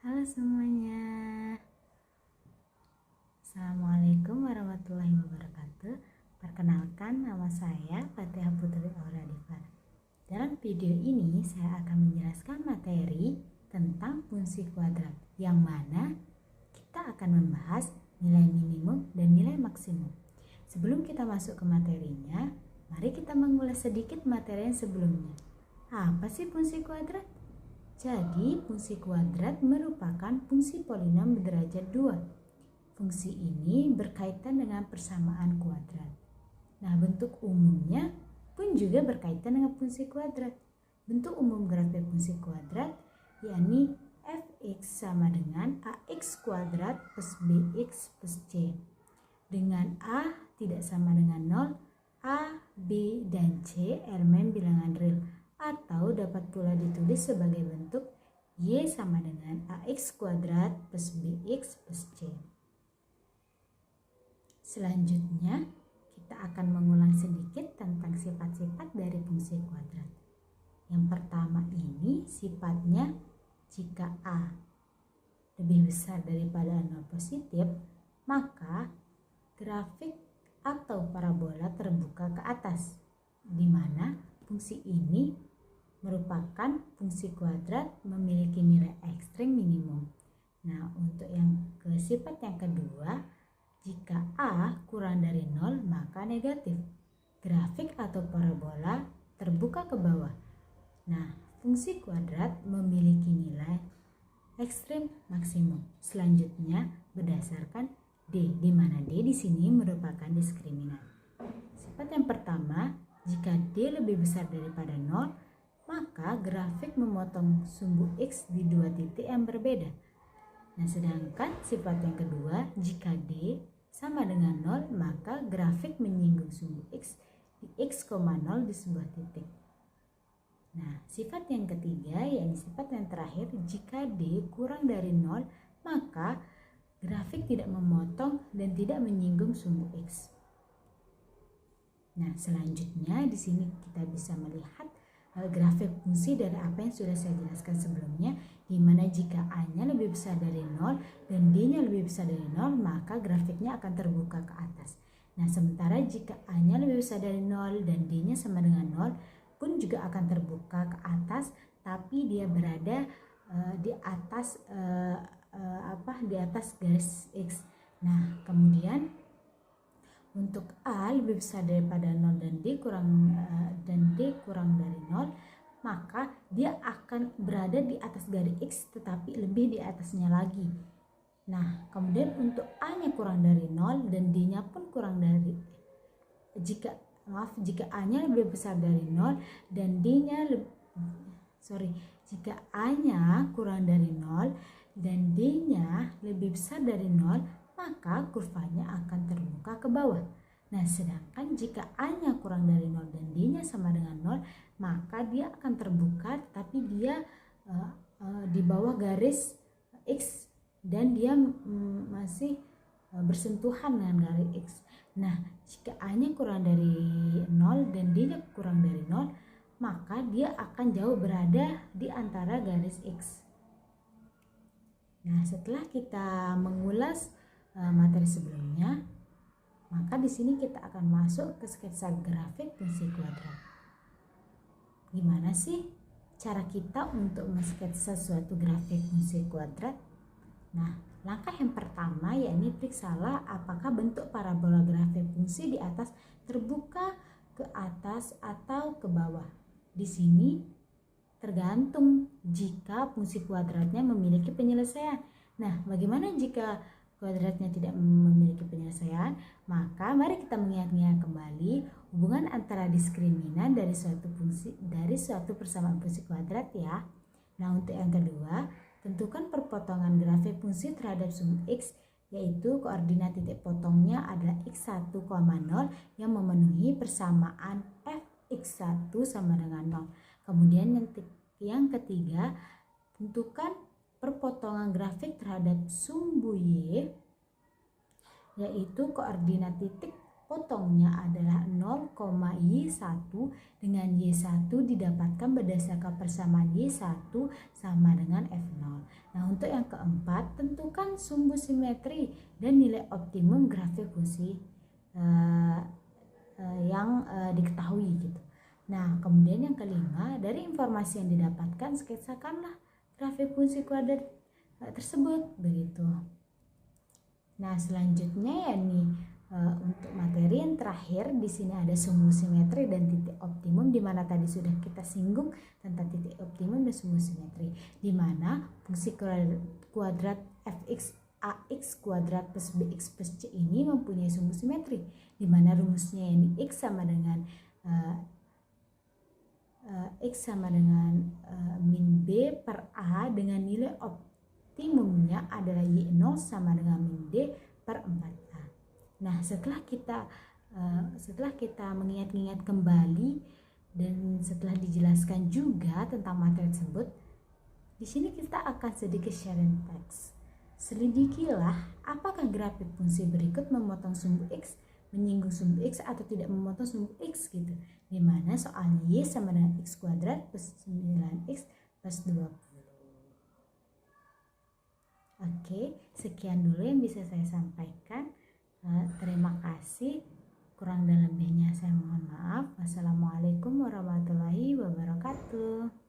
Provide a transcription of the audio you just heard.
Halo semuanya, Assalamualaikum warahmatullahi wabarakatuh. Perkenalkan, nama saya Fatihah Putri Auradifar. Dalam video ini saya akan menjelaskan materi tentang fungsi kuadrat, yang mana kita akan membahas nilai minimum dan nilai maksimum. Sebelum kita masuk ke materinya, mari kita mengulas sedikit materi yang sebelumnya. Apa sih fungsi kuadrat? Jadi, fungsi kuadrat merupakan fungsi polinom berderajat 2. Fungsi ini berkaitan dengan persamaan kuadrat. Nah, bentuk umumnya pun juga berkaitan dengan fungsi kuadrat. Bentuk umum grafik fungsi kuadrat yakni fx sama dengan ax kuadrat plus bx plus c. Dengan a tidak sama dengan 0, a, b, dan c elemen bilangan real, atau dapat pula ditulis sebagai bentuk y sama dengan ax kuadrat plus bx plus c. Selanjutnya, kita akan mengulang sedikit tentang sifat-sifat dari fungsi kuadrat. Yang pertama ini sifatnya jika A lebih besar daripada 0 positif, maka grafik atau parabola terbuka ke atas, di mana fungsi ini merupakan fungsi kuadrat memiliki nilai ekstrim minimum. Nah, untuk sifat yang kedua, jika A kurang dari 0 maka negatif. Grafik atau parabola terbuka ke bawah. Nah, fungsi kuadrat memiliki nilai ekstrim maksimum. Selanjutnya berdasarkan D, di mana D di sini merupakan diskriminan. Sifat yang pertama, jika D lebih besar daripada 0, maka grafik memotong sumbu X di dua titik yang berbeda. Nah, sedangkan sifat yang kedua, jika D sama dengan 0, maka grafik menyinggung sumbu X di X,0 di sebuah titik. Nah, sifat yang ketiga, yakni sifat yang terakhir, jika D kurang dari 0, maka grafik tidak memotong dan tidak menyinggung sumbu X. Nah, selanjutnya di sini kita bisa melihat grafik fungsi dari apa yang sudah saya jelaskan sebelumnya, di mana jika A-nya lebih besar dari 0 dan D-nya lebih besar dari 0, maka grafiknya akan terbuka ke atas. Nah, sementara jika A-nya lebih besar dari 0 dan D-nya sama dengan 0 pun juga akan terbuka ke atas, tapi dia berada di atas di atas garis X. Nah, kemudian untuk A lebih besar daripada 0 dan D kurang dari 0, maka dia akan berada di atas garis X tetapi lebih di atasnya lagi. Nah, kemudian untuk A-nya kurang dari 0 dan D-nya pun kurang dari jika A-nya lebih besar dari 0 dan jika A-nya kurang dari 0 dan D-nya lebih besar dari 0, maka kurvanya akan terbuka ke bawah. Nah, sedangkan jika A-nya kurang dari 0 dan D-nya sama dengan 0, maka dia akan terbuka tetapi dia di bawah garis X dan dia masih bersentuhan dengan garis X. Nah, jika A-nya kurang dari 0 dan D-nya kurang dari 0, maka dia akan jauh berada di antara garis X. Nah, setelah kita mengulas materi sebelumnya, maka di sini kita akan masuk ke sketsa grafik fungsi kuadrat. Gimana sih cara kita untuk mensketsa suatu grafik fungsi kuadrat? Nah, langkah yang pertama yakni periksalah apakah bentuk parabola grafik fungsi di atas terbuka ke atas atau ke bawah. Di sini tergantung jika fungsi kuadratnya memiliki penyelesaian. Nah, bagaimana jika kuadratnya tidak memiliki penyelesaian? Maka mari kita mengingat-ingat kembali hubungan antara diskriminan dari suatu persamaan fungsi kuadrat ya. Nah, untuk yang kedua, tentukan perpotongan grafik fungsi terhadap sumbu X, yaitu koordinat titik potongnya adalah X1, 0 yang memenuhi persamaan fx1 sama dengan 0. Kemudian yang ketiga, tentukan perpotongan grafik terhadap sumbu Y, yaitu koordinat titik potongnya adalah 0,Y1 dengan Y1 didapatkan berdasarkan persamaan Y1 sama dengan F0. Nah, untuk yang keempat, tentukan sumbu simetri dan nilai optimum grafik fungsi yang diketahui gitu. Nah, kemudian yang kelima, dari informasi yang didapatkan sketsakanlah grafik fungsi kuadrat tersebut begitu. Nah, selanjutnya ya nih untuk materi yang terakhir di sini ada sumbu simetri dan titik optimum, di mana tadi sudah kita singgung tentang titik optimum dan sumbu simetri, di mana fungsi kuadrat fx ax kuadrat plus bx plus c ini mempunyai sumbu simetri, di mana rumusnya ini x sama dengan min b per a dengan nilai optimumnya adalah y0 sama dengan min d per 4a. Nah, setelah kita mengingat-ingat kembali dan setelah dijelaskan juga tentang materi tersebut, di sini kita akan sedikit sharing teks. Selidikilah apakah grafik fungsi berikut memotong sumbu x, menyinggung sumbu x atau tidak memotong sumbu x gitu. Dimana soalnya y sama dengan x kuadrat plus 9x plus 20. Oke, sekian dulu yang bisa saya sampaikan. Terima kasih. Kurang dan lebihnya saya mohon maaf. Wassalamualaikum warahmatullahi wabarakatuh.